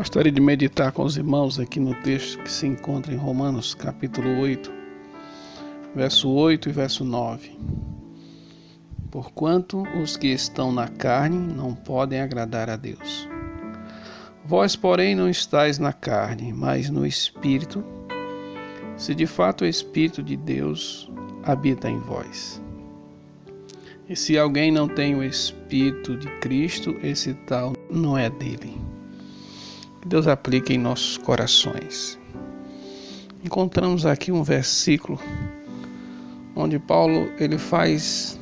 Gostaria de meditar com os irmãos aqui no texto que se encontra em Romanos, capítulo 8, verso 8 e verso 9. Porquanto os que estão na carne não podem agradar a Deus. Vós, porém, não estáis na carne, mas no Espírito, se de fato o Espírito de Deus habita em vós. E se alguém não tem o Espírito de Cristo, esse tal não é dele. Que Deus aplique em nossos corações. Encontramos aqui um versículo onde Paulo ele faz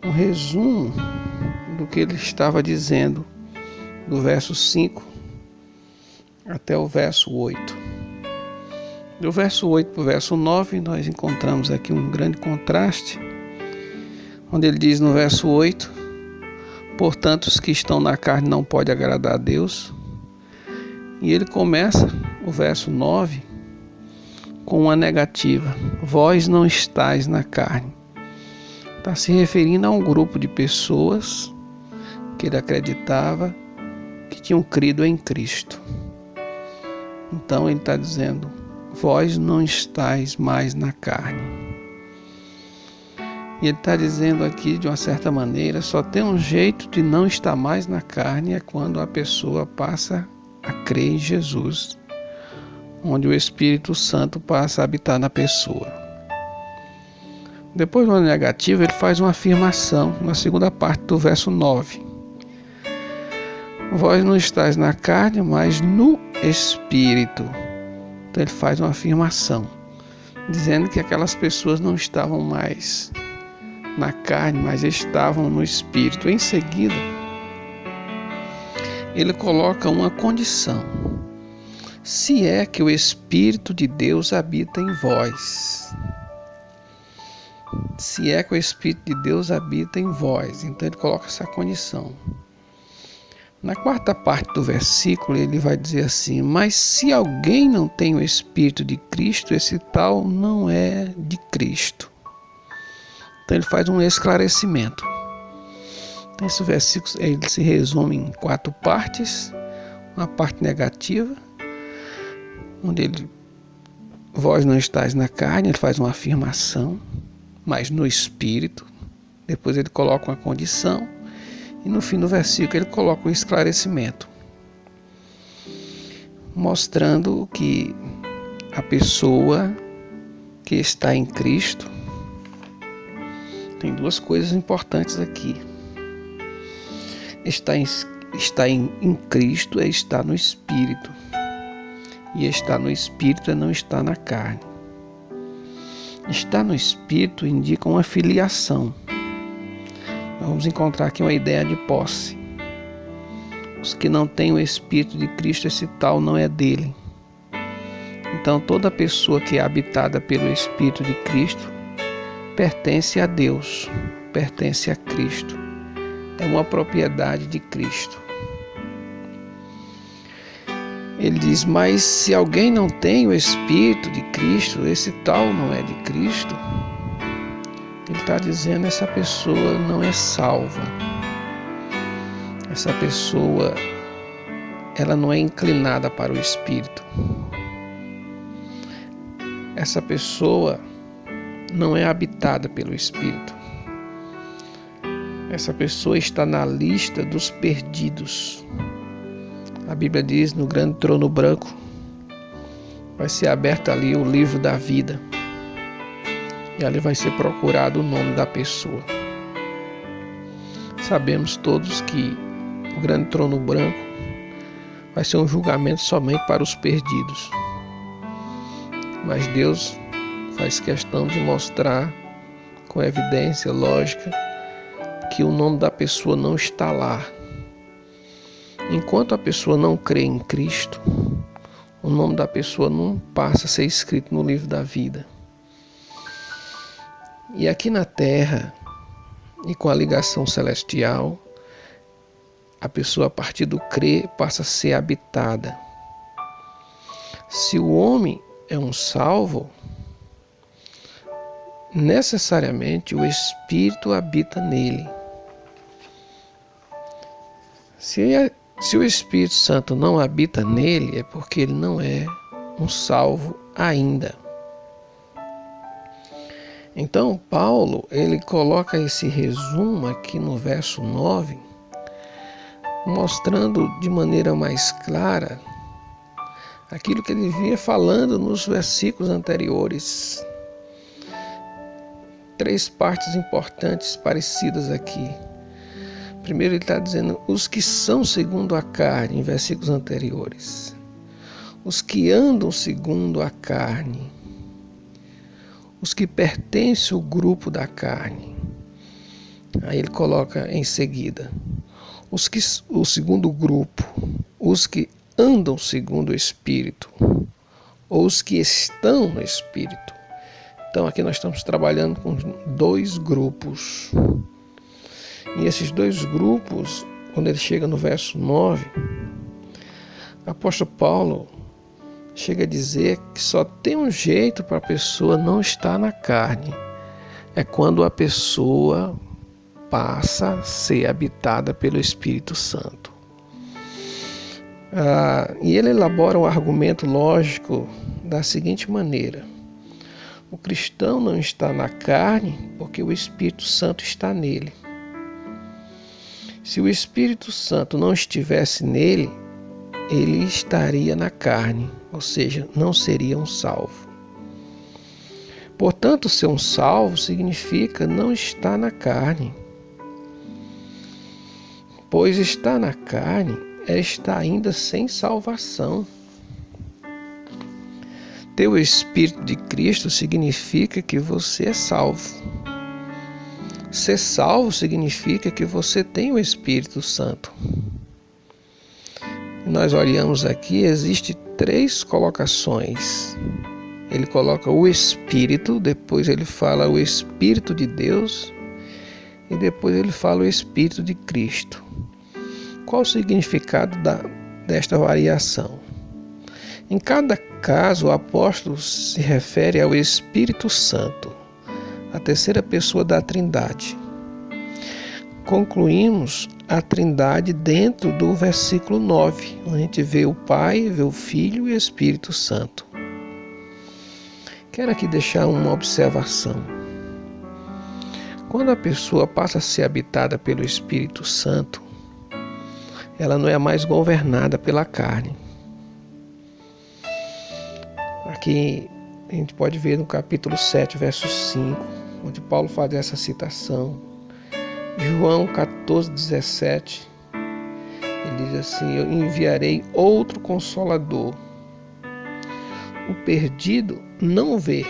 um resumo do que ele estava dizendo do verso 5 até o verso 8. Do verso 8 para o verso 9 nós encontramos aqui um grande contraste, onde ele diz no verso 8: portanto os que estão na carne não podem agradar a Deus. E ele começa o verso 9 com uma negativa: vós não estáis na carne. Está se referindo a um grupo de pessoas que ele acreditava que tinham crido em Cristo. Então ele está dizendo: vós não estáis mais na carne. E ele está dizendo aqui, de uma certa maneira, só tem um jeito de não estar mais na carne, é quando a pessoa passa a crer em Jesus, onde o Espírito Santo passa a habitar na pessoa. Depois do negativo, ele faz uma afirmação na segunda parte do verso 9. Vós não estáis na carne, mas no Espírito. Então ele faz uma afirmação, dizendo que aquelas pessoas não estavam mais na carne, mas estavam no Espírito. Em seguida, ele coloca uma condição: se é que o Espírito de Deus habita em vós. Se é que o Espírito de Deus habita em vós. Então ele coloca essa condição. Na quarta parte do versículo ele vai dizer assim: mas se alguém não tem o Espírito de Cristo, esse tal não é de Cristo. Então ele faz um esclarecimento. Então, esse versículo ele se resume em 4 partes. Uma parte negativa, onde ele: vós não estáis na carne, ele faz uma afirmação, mas no Espírito. Depois ele coloca uma condição. E no fim do versículo ele coloca um esclarecimento, mostrando que a pessoa que está em Cristo tem 2 coisas importantes aqui. Estar em Cristo é estar no Espírito. E estar no Espírito é não estar na carne. Estar no Espírito indica uma filiação. Nós vamos encontrar aqui uma ideia de posse. Os que não têm o Espírito de Cristo, esse tal não é dele. Então toda pessoa que é habitada pelo Espírito de Cristo pertence a Deus, pertence a Cristo. É uma propriedade de Cristo. Ele diz: mas se alguém não tem o Espírito de Cristo, esse tal não é de Cristo. Ele está dizendo: essa pessoa não é salva. Essa pessoa, ela não é inclinada para o Espírito. Essa pessoa não é habitada pelo Espírito. Essa pessoa está na lista dos perdidos. A Bíblia diz: no grande trono branco vai ser aberto ali o livro da vida. E ali vai ser procurado o nome da pessoa. Sabemos todos que o grande trono branco vai ser um julgamento somente para os perdidos. Mas Deus faz questão de mostrar com evidência lógica que o nome da pessoa não está lá. Enquanto a pessoa não crê em Cristo, o nome da pessoa não passa a ser escrito no livro da vida. E aqui na terra, e com a ligação celestial, a pessoa, a partir do crer, passa a ser habitada. Se o homem é um salvo, necessariamente o Espírito habita nele. Se Se o Espírito Santo não habita nele, é porque ele não é um salvo ainda. Então, Paulo, ele coloca esse resumo aqui no verso 9, mostrando de maneira mais clara aquilo que ele vinha falando nos versículos anteriores. 3 partes importantes parecidas aqui. Primeiro ele está dizendo os que são segundo a carne, em versículos anteriores. Os que andam segundo a carne. Os que pertencem ao grupo da carne. Aí ele coloca em seguida. O segundo grupo, os que andam segundo o Espírito, ou os que estão no Espírito. Então aqui nós estamos trabalhando com 2 grupos. E esses 2 grupos, quando ele chega no verso 9, o apóstolo Paulo chega a dizer que só tem um jeito para a pessoa não estar na carne. É quando a pessoa passa a ser habitada pelo Espírito Santo. E ele elabora um argumento lógico da seguinte maneira. O cristão não está na carne porque o Espírito Santo está nele. Se o Espírito Santo não estivesse nele, ele estaria na carne, ou seja, não seria um salvo. Portanto, ser um salvo significa não estar na carne. Pois estar na carne é estar ainda sem salvação. Ter o Espírito de Cristo significa que você é salvo. Ser salvo significa que você tem o Espírito Santo. Nós olhamos aqui, existe 3 colocações. Ele coloca o Espírito, depois ele fala o Espírito de Deus e depois ele fala o Espírito de Cristo. Qual o significado desta variação? Em cada caso, o apóstolo se refere ao Espírito Santo, a terceira pessoa da Trindade. Concluímos a Trindade dentro do versículo 9, onde a gente vê o Pai, vê o Filho e o Espírito Santo. Quero aqui deixar uma observação. Quando a pessoa passa a ser habitada pelo Espírito Santo, ela não é mais governada pela carne. Aqui a gente pode ver no capítulo 7, verso 5, onde Paulo faz essa citação. João 14, 17, ele diz assim: eu enviarei outro Consolador. O perdido não vê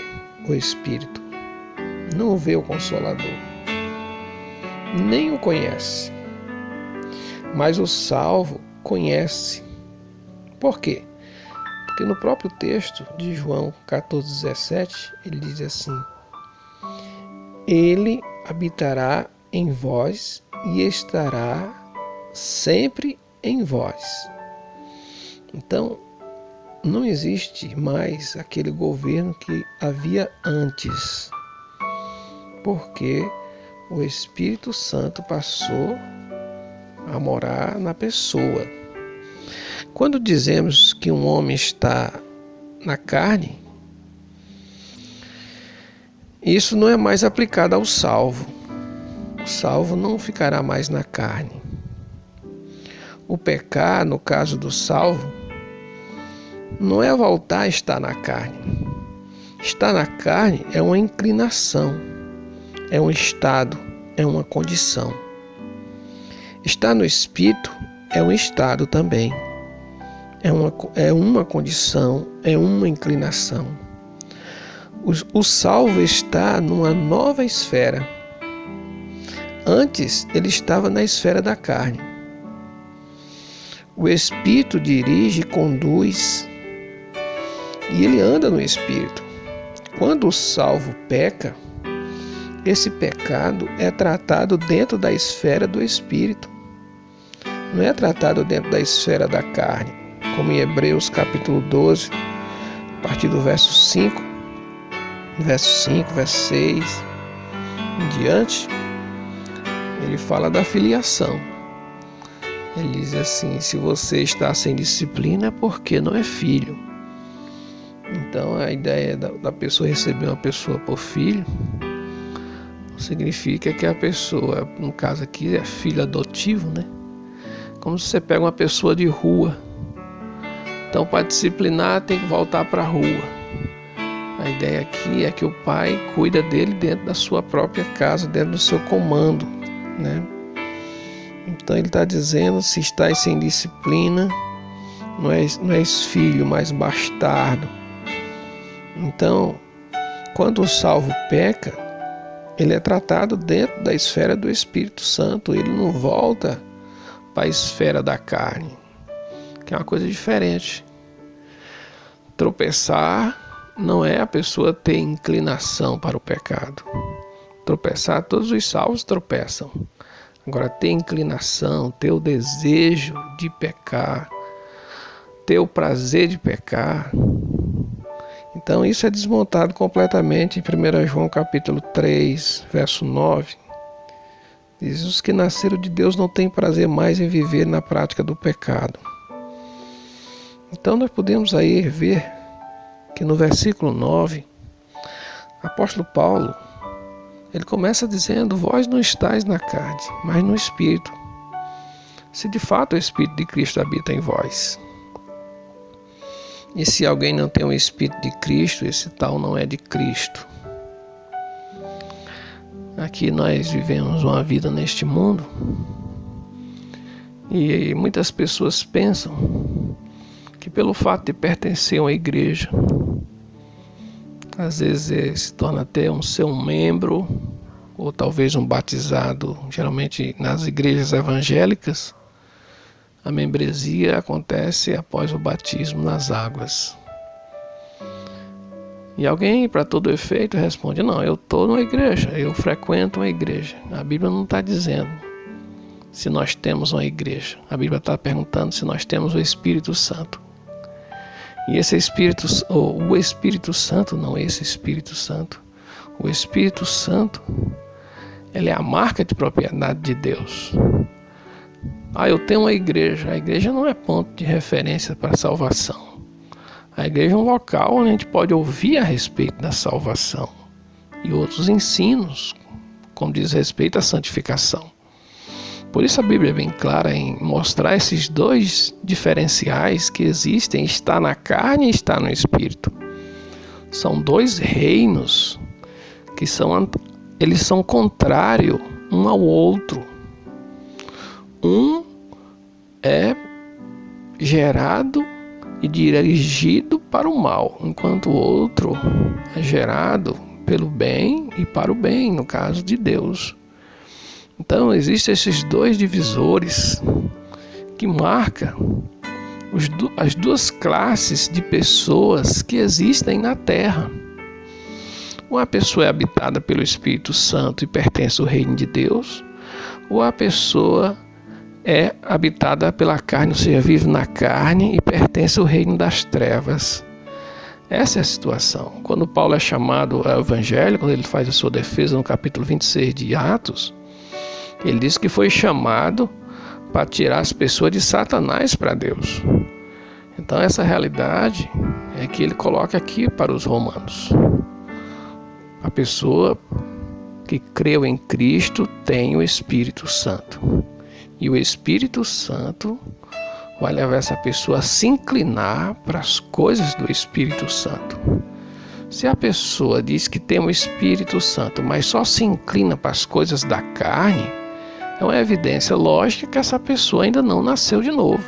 o Espírito, não vê o Consolador, nem o conhece. Mas o salvo conhece. Por quê? Porque no próprio texto de João 14, 17, ele diz assim: ele habitará em vós e estará sempre em vós. Então, não existe mais aquele governo que havia antes, porque o Espírito Santo passou a morar na pessoa. Quando dizemos que um homem está na carne, isso não é mais aplicado ao salvo. O salvo não ficará mais na carne. O pecar, no caso do salvo, não é voltar a estar na carne. Estar na carne é uma inclinação, é um estado, é uma condição. Estar no Espírito é um estado também, é uma condição, é uma inclinação. O salvo está numa nova esfera. Antes ele estava na esfera da carne. O Espírito dirige, conduz e ele anda no Espírito. Quando o salvo peca, esse pecado é tratado dentro da esfera do Espírito. Não é tratado dentro da esfera da carne, como em Hebreus capítulo 12, a partir do verso 5, verso 6 em diante, ele fala da filiação. Ele diz assim: se você está sem disciplina é porque não é filho. Então a ideia da pessoa receber uma pessoa por filho significa que a pessoa, no caso aqui, é filho adotivo, né? Como se você pega uma pessoa de rua. Então, para disciplinar, tem que voltar para a rua. A ideia aqui é que o pai cuida dele dentro da sua própria casa, dentro do seu comando, né? Então, ele está dizendo: se estás sem disciplina, não és filho, mas bastardo. Então, quando o salvo peca, ele é tratado dentro da esfera do Espírito Santo. Ele não volta para a esfera da carne, que é uma coisa diferente. Tropeçar não é a pessoa ter inclinação para o pecado. Tropeçar, todos os salvos tropeçam. Agora, ter inclinação, ter o desejo de pecar, ter o prazer de pecar, então isso é desmontado completamente em 1 João capítulo 3, verso 9. Diz: os que nasceram de Deus não têm prazer mais em viver na prática do pecado. Então nós podemos aí ver que no versículo 9, o apóstolo Paulo, ele começa dizendo: vós não estáis na carne, mas no Espírito, se de fato o Espírito de Cristo habita em vós. E se alguém não tem o Espírito de Cristo, esse tal não é de Cristo. Aqui nós vivemos uma vida neste mundo e muitas pessoas pensam que pelo fato de pertencer a uma igreja, às vezes se torna até um membro ou talvez um batizado. Geralmente nas igrejas evangélicas, a membresia acontece após o batismo nas águas. E alguém, para todo efeito, responde: não, eu estou numa igreja, eu frequento uma igreja. A Bíblia não está dizendo se nós temos uma igreja. A Bíblia está perguntando se nós temos o Espírito Santo. E esse Espírito, o Espírito Santo, o Espírito Santo, ele é a marca de propriedade de Deus. Eu tenho uma igreja. A igreja não é ponto de referência para a salvação. A igreja é um local onde a gente pode ouvir a respeito da salvação e outros ensinos, como diz respeito à santificação. Por isso a Bíblia é bem clara em mostrar esses dois diferenciais que existem: está na carne e está no Espírito. São dois reinos que eles são contrários um ao outro. Um é gerado e dirigido para o mal, enquanto o outro é gerado pelo bem e para o bem, no caso de Deus. Então existem esses dois divisores que marcam as duas classes de pessoas que existem na Terra. Ou a pessoa é habitada pelo Espírito Santo e pertence ao reino de Deus, ou a pessoa é habitada pela carne, ou seja, vive na carne e pertence ao reino das trevas. Essa é a situação. Quando Paulo é chamado ao evangelho, quando ele faz a sua defesa no capítulo 26 de Atos, ele diz que foi chamado para tirar as pessoas de Satanás para Deus. Então essa realidade é que ele coloca aqui para os romanos. A pessoa que creu em Cristo tem o Espírito Santo. E o Espírito Santo vai levar essa pessoa a se inclinar para as coisas do Espírito Santo. Se a pessoa diz que tem o Espírito Santo, mas só se inclina para as coisas da carne, é uma evidência lógica que essa pessoa ainda não nasceu de novo.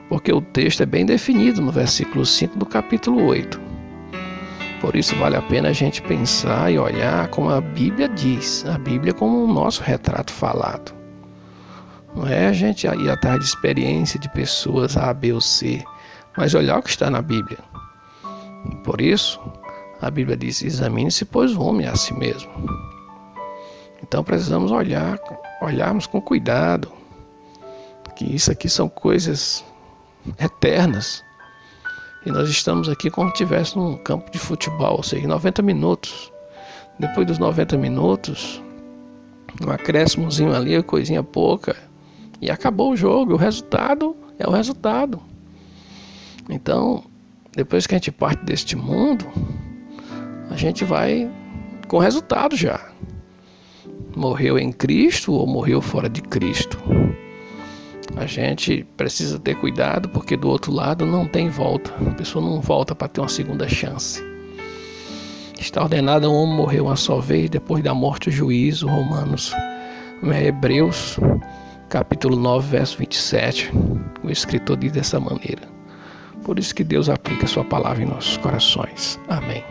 Porque o texto é bem definido no versículo 5 do capítulo 8. Por isso vale a pena a gente pensar e olhar como a Bíblia diz, a Bíblia como o nosso retrato falado. Não é a gente ir atrás de experiência de pessoas A, B ou C, mas olhar o que está na Bíblia. Por isso, a Bíblia diz: examine-se, pois o homem é a si mesmo. Então precisamos olharmos com cuidado, que isso aqui são coisas eternas. E nós estamos aqui como se estivesse num campo de futebol, ou seja, 90 minutos. Depois dos 90 minutos, um acréscimozinho ali, coisinha pouca, e acabou o jogo. O resultado é o resultado. Então, depois que a gente parte deste mundo, a gente vai com resultado já. Morreu em Cristo ou morreu fora de Cristo. A gente precisa ter cuidado, porque do outro lado não tem volta. A pessoa não volta para ter uma segunda chance. Está ordenado ao homem morrer uma só vez, depois da morte o juízo. Hebreus capítulo 9, verso 27. O escritor diz dessa maneira. Por isso que Deus aplica a sua palavra em nossos corações. Amém.